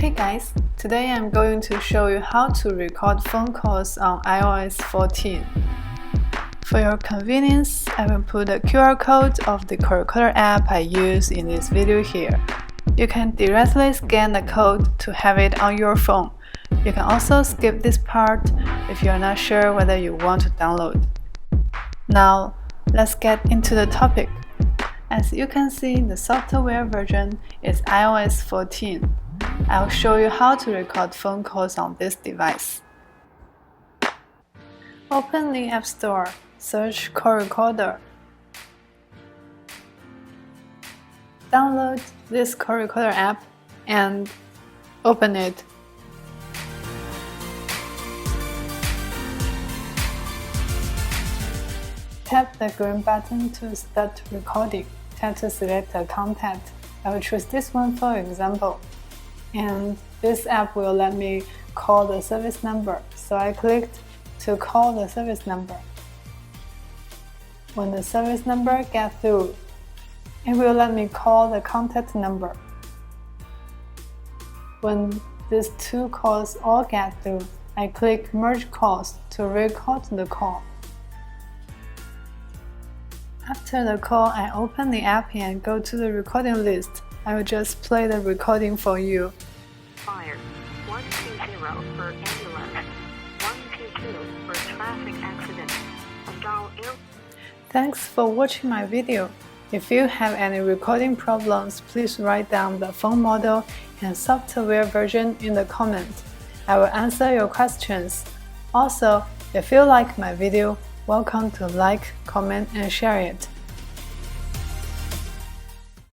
Hey guys, today I'm going to show you how to record phone calls on iOS 14. For your convenience, I will put the QR code of the call recorder app I use in this video here. You can directly scan the code to have it on your phone. You can also skip this part if you are not sure whether you want to download. Now, let's get into the topic. As you can see, the software version is iOS 14. I'll show you how to record phone calls on this device. Open the App Store, search Call Recorder. Download this Call Recorder app and open it. Tap the green button to start recording. Tap to select a contact. I will choose this one for example. And this app will let me call the service number, so I clicked to call the service number. When the service number gets through, it will let me call the contact number. When these two calls all get through, I click Merge Calls to record the call. After the call, I open the app and go to the recording list. I will just play the recording for you. Fire 120 for ambulance, 122 for traffic accident. Thanks for watching my video. If you have any recording problems, please write down the phone model and software version in the comments. I will answer your questions. Also, if you like my video, welcome to like, comment, and share it.